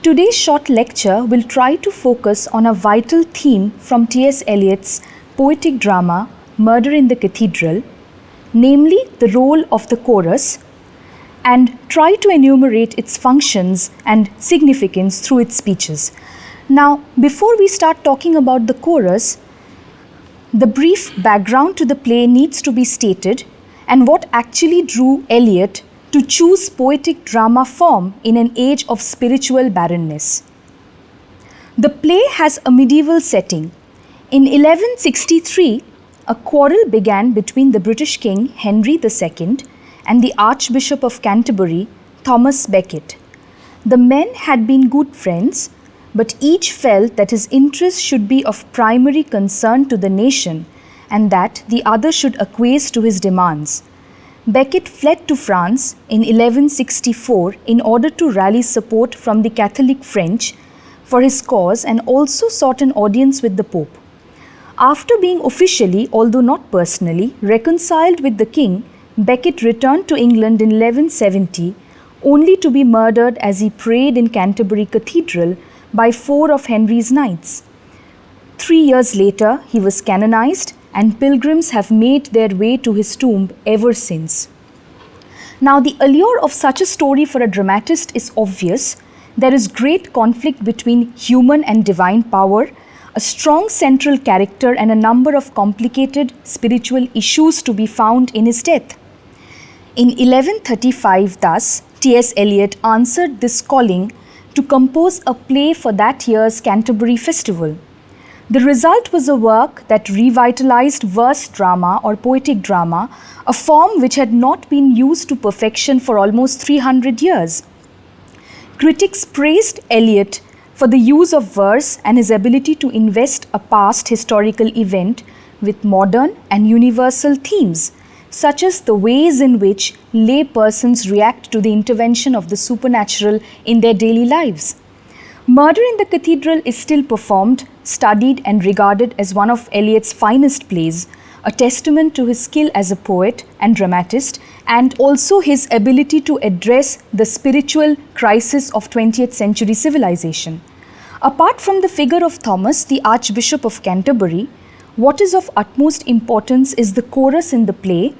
Today's short lecture will try to focus on a vital theme from T.S. Eliot's poetic drama Murder in the Cathedral, namely the role of the chorus, and try to enumerate its functions and significance through its speeches. Now, before we start talking about the chorus, the brief background to the play needs to be stated and what actually drew Eliot to choose poetic drama form in an age of spiritual barrenness. The play has a medieval setting. In 1163, a quarrel began between the British King Henry II and the Archbishop of Canterbury, Thomas Becket. The men had been good friends, but each felt that his interests should be of primary concern to the nation and that the other should acquiesce to his demands. Becket fled to France in 1164 in order to rally support from the Catholic French for his cause and also sought an audience with the Pope. After being officially, although not personally, reconciled with the king, Becket returned to England in 1170, only to be murdered as he prayed in Canterbury Cathedral by 4 of Henry's knights. 3 years later, he was canonized, and pilgrims have made their way to his tomb ever since. Now, the allure of such a story for a dramatist is obvious. There is great conflict between human and divine power, a strong central character, and a number of complicated spiritual issues to be found in his death. In 1135, thus, T.S. Eliot answered this calling to compose a play for that year's Canterbury Festival. The result was a work that revitalized verse drama or poetic drama, a form which had not been used to perfection for almost 300 years. Critics praised Eliot for the use of verse and his ability to invest a past historical event with modern and universal themes, such as the ways in which lay persons react to the intervention of the supernatural in their daily lives. Murder in the Cathedral is still performed, studied, and regarded as one of Eliot's finest plays, a testament to his skill as a poet and dramatist, and also his ability to address the spiritual crisis of 20th century civilization. Apart from the figure of Thomas, the Archbishop of Canterbury, what is of utmost importance is the chorus in the play,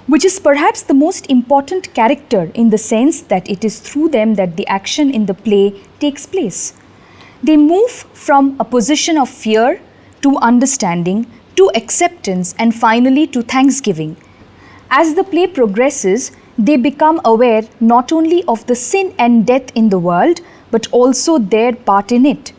which is perhaps the most important character in the sense that it is through them that the action in the play takes place. They move from a position of fear to understanding, to acceptance, and finally to thanksgiving. As the play progresses, they become aware not only of the sin and death in the world, but also their part in it.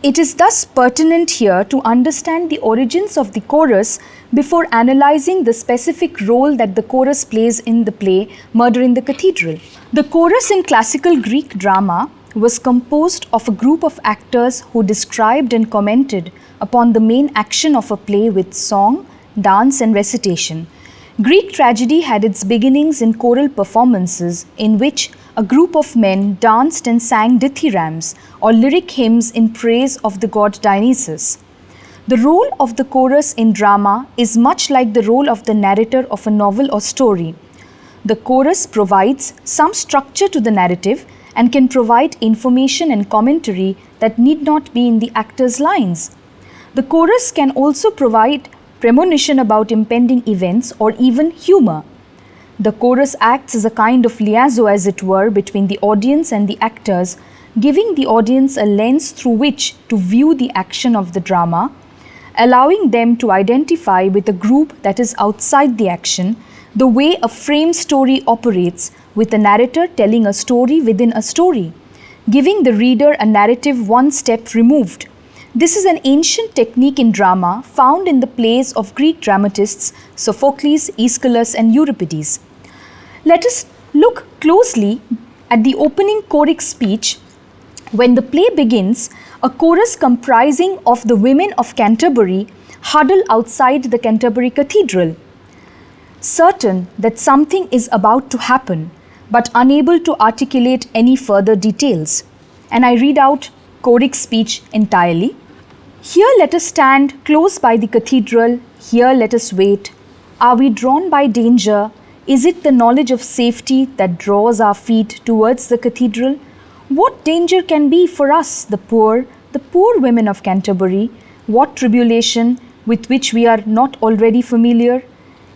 It is thus pertinent here to understand the origins of the chorus before analyzing the specific role that the chorus plays in the play Murder in the Cathedral. The chorus in classical Greek drama was composed of a group of actors who described and commented upon the main action of a play with song, dance, and recitation. Greek tragedy had its beginnings in choral performances in which a group of men danced and sang dithyrambs or lyric hymns in praise of the god Dionysus. The role of the chorus in drama is much like the role of the narrator of a novel or story. The chorus provides some structure to the narrative and can provide information and commentary that need not be in the actor's lines. The chorus can also provide premonition about impending events or even humor. The chorus acts as a kind of liaison, as it were, between the audience and the actors, giving the audience a lens through which to view the action of the drama, allowing them to identify with a group that is outside the action, the way a frame story operates, with a narrator telling a story within a story, giving the reader a narrative one step removed. This is an ancient technique in drama found in the plays of Greek dramatists Sophocles, Aeschylus, and Euripides. Let us look closely at the opening choric speech. When the play begins, a chorus comprising of the women of Canterbury huddle outside the Canterbury Cathedral, certain that something is about to happen, but unable to articulate any further details. And I read out choric speech entirely. Here let us stand close by the cathedral, here let us wait. Are we drawn by danger? Is it the knowledge of safety that draws our feet towards the cathedral? What danger can be for us, the poor women of Canterbury? What tribulation with which we are not already familiar?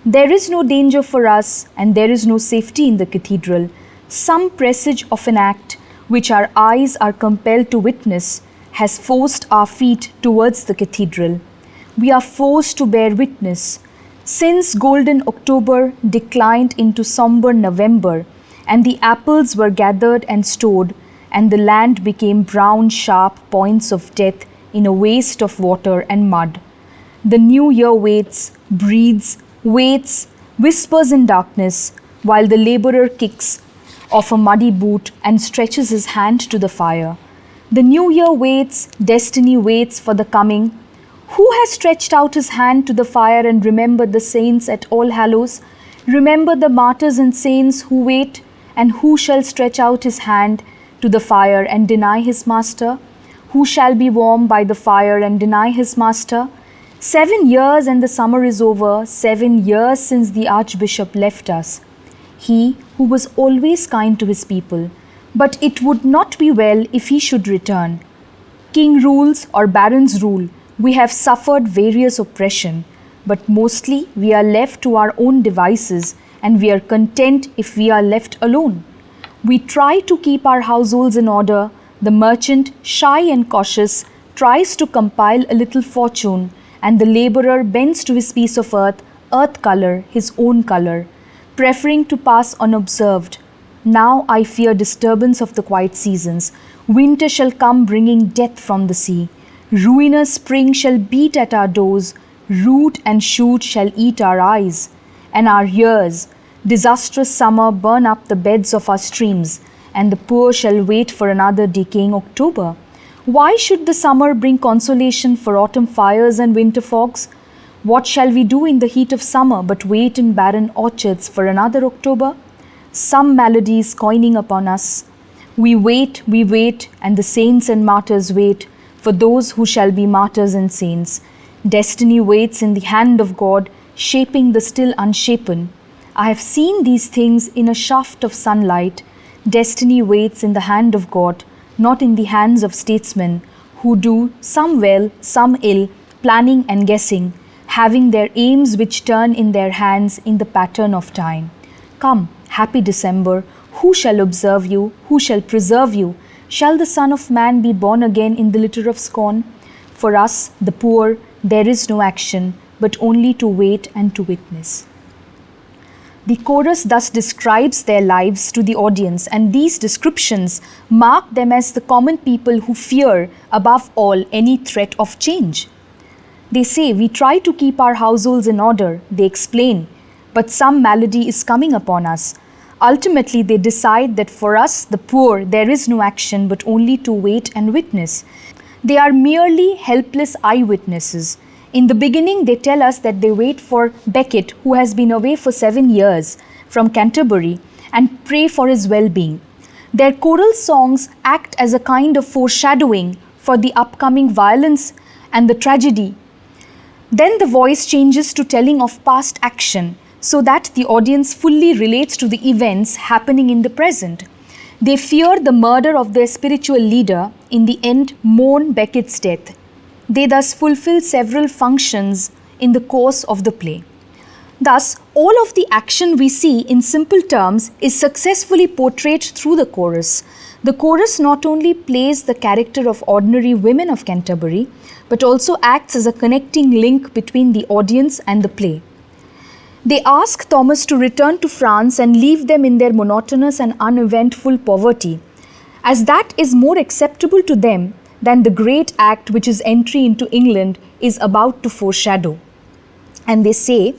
There is no danger for us, and there is no safety in the cathedral. Some presage of an act which our eyes are compelled to witness has forced our feet towards the cathedral. We are forced to bear witness. Since golden October declined into sombre November, and the apples were gathered and stored, and the land became brown sharp points of death in a waste of water and mud. The new year waits, breathes, waits, whispers in darkness, while the labourer kicks off a muddy boot and stretches his hand to the fire. The new year waits, destiny waits for the coming. Who has stretched out his hand to the fire and remembered the saints at All Hallows? Remember the martyrs and saints who wait, and who shall stretch out his hand to the fire and deny his master? Who shall be warm by the fire and deny his master? 7 years and the summer is over, 7 years since the Archbishop left us. He who was always kind to his people, but it would not be well if he should return. King rules or barons rule, we have suffered various oppression, but mostly we are left to our own devices, and we are content if we are left alone. We try to keep our households in order. The merchant, shy and cautious, tries to compile a little fortune, and the labourer bends to his piece of earth colour, his own colour, preferring to pass unobserved. Now I fear disturbance of the quiet seasons. Winter shall come bringing death from the sea. Ruinous spring shall beat at our doors. Root and shoot shall eat our eyes. And our ears, disastrous summer, burn up the beds of our streams, and the poor shall wait for another decaying October. Why should the summer bring consolation for autumn fires and winter fogs? What shall we do in the heat of summer but wait in barren orchards for another October? Some malady is coining upon us. We wait, and the saints and martyrs wait for those who shall be martyrs and saints. Destiny waits in the hand of God, shaping the still unshapen. I have seen these things in a shaft of sunlight. Destiny waits in the hand of God, not in the hands of statesmen, who do some well, some ill, planning and guessing, having their aims which turn in their hands in the pattern of time. Come, happy December, who shall observe you, who shall preserve you? Shall the Son of Man be born again in the litter of scorn? For us, the poor, there is no action, but only to wait and to witness. The chorus thus describes their lives to the audience, and these descriptions mark them as the common people who fear, above all, any threat of change. They say, we try to keep our households in order, they explain, but some malady is coming upon us. Ultimately, they decide that for us, the poor, there is no action but only to wait and witness. They are merely helpless eyewitnesses. In the beginning, they tell us that they wait for Becket, who has been away for 7 years from Canterbury, and pray for his well-being. Their choral songs act as a kind of foreshadowing for the upcoming violence and the tragedy. Then the voice changes to telling of past action, so that the audience fully relates to the events happening in the present. They fear the murder of their spiritual leader, in the end mourn Becket's death. They thus fulfill several functions in the course of the play. Thus, all of the action we see in simple terms is successfully portrayed through the chorus. The chorus not only plays the character of ordinary women of Canterbury, but also acts as a connecting link between the audience and the play. They ask Thomas to return to France and leave them in their monotonous and uneventful poverty, as that is more acceptable to them than the great act which his entry into England is about to foreshadow. And they say,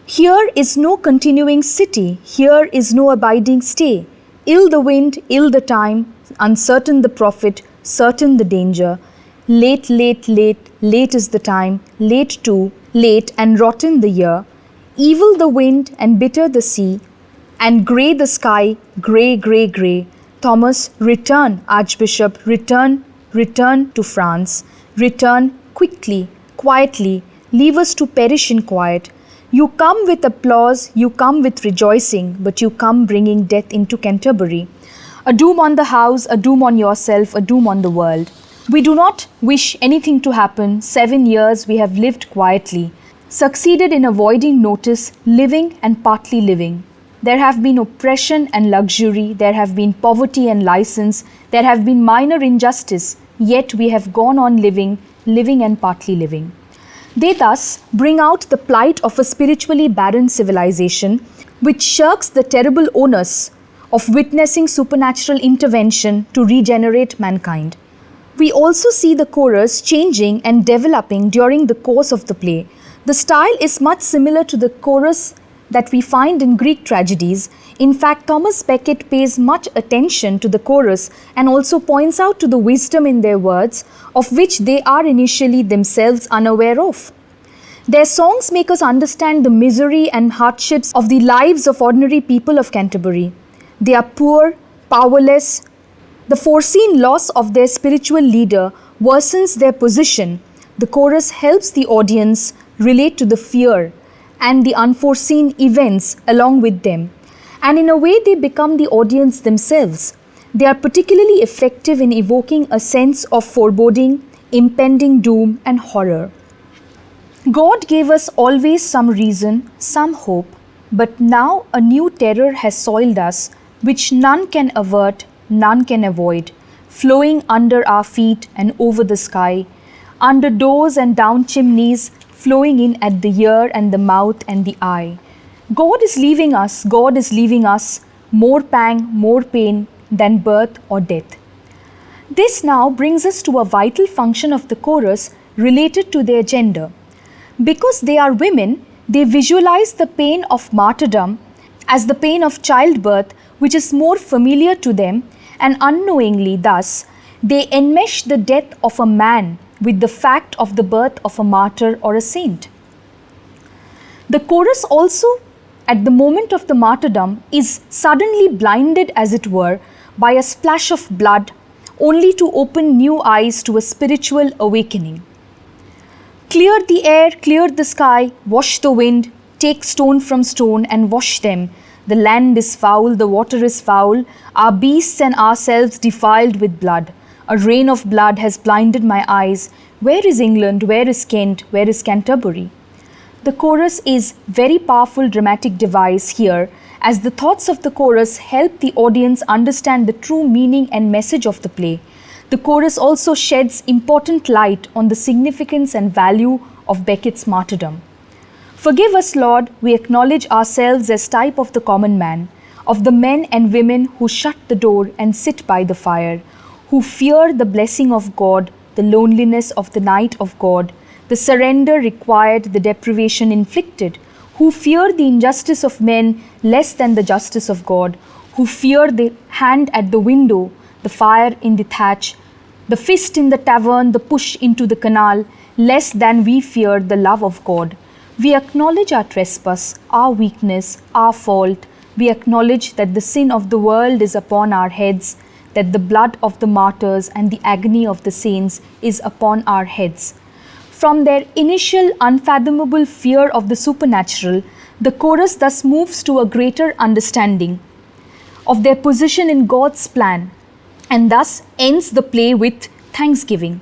here is no continuing city, here is no abiding stay. Ill the wind, ill the time, uncertain the profit, certain the danger. Late, late, late, late is the time, late too, late and rotten the year. Evil the wind and bitter the sea, and grey the sky, grey, grey, grey. Thomas, return, Archbishop, return, return to France. Return quickly, quietly, leave us to perish in quiet. You come with applause, you come with rejoicing, but you come bringing death into Canterbury. A doom on the house, a doom on yourself, a doom on the world. We do not wish anything to happen. 7 years we have lived quietly, succeeded in avoiding notice, living and partly living. There have been oppression and luxury, there have been poverty and license, there have been minor injustice, yet we have gone on living, living and partly living. They thus bring out the plight of a spiritually barren civilization which shirks the terrible onus of witnessing supernatural intervention to regenerate mankind. We also see the chorus changing and developing during the course of the play. The style is much similar to the chorus that we find in Greek tragedies. In fact, Thomas Becket pays much attention to the chorus and also points out to the wisdom in their words, of which they are initially themselves unaware of. Their songs make us understand the misery and hardships of the lives of ordinary people of Canterbury. They are poor, powerless. The foreseen loss of their spiritual leader worsens their position. The chorus helps the audience relate to the fear and the unforeseen events along with them. And in a way, they become the audience themselves. They are particularly effective in evoking a sense of foreboding, impending doom, and horror. God gave us always some reason, some hope, but now a new terror has soiled us, which none can avert, none can avoid, flowing under our feet and over the sky, under doors and down chimneys, flowing in at the ear and the mouth and the eye. God is leaving us, more pang, more pain than birth or death. This now brings us to a vital function of the chorus related to their gender. Because they are women, they visualize the pain of martyrdom as the pain of childbirth, which is more familiar to them, and unknowingly thus, they enmesh the death of a man with the fact of the birth of a martyr or a saint. The chorus also, at the moment of the martyrdom, is suddenly blinded, as it were, by a splash of blood, only to open new eyes to a spiritual awakening. Clear the air, clear the sky, wash the wind, take stone from stone and wash them. The land is foul, the water is foul, our beasts and ourselves defiled with blood. A rain of blood has blinded my eyes. Where is England? Where is Kent? Where is Canterbury? The chorus is very powerful dramatic device here, as the thoughts of the chorus help the audience understand the true meaning and message of the play. The chorus also sheds important light on the significance and value of Becket's martyrdom. Forgive us, Lord, we acknowledge ourselves as type of the common man, of the men and women who shut the door and sit by the fire, who fear the blessing of God, the loneliness of the night of God, the surrender required, the deprivation inflicted, who fear the injustice of men less than the justice of God, who fear the hand at the window, the fire in the thatch, the fist in the tavern, the push into the canal, less than we fear the love of God. We acknowledge our trespass, our weakness, our fault. We acknowledge that the sin of the world is upon our heads, that the blood of the martyrs and the agony of the saints is upon our heads. From their initial unfathomable fear of the supernatural, the chorus thus moves to a greater understanding of their position in God's plan, and thus ends the play with thanksgiving.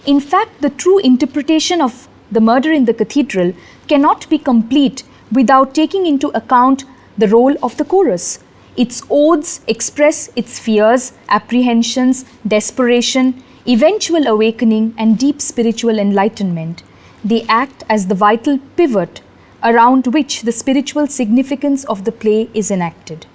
In fact, the true interpretation of the murder in the cathedral cannot be complete without taking into account the role of the chorus. Its odes express its fears, apprehensions, desperation, eventual awakening, and deep spiritual enlightenment. They act as the vital pivot around which the spiritual significance of the play is enacted.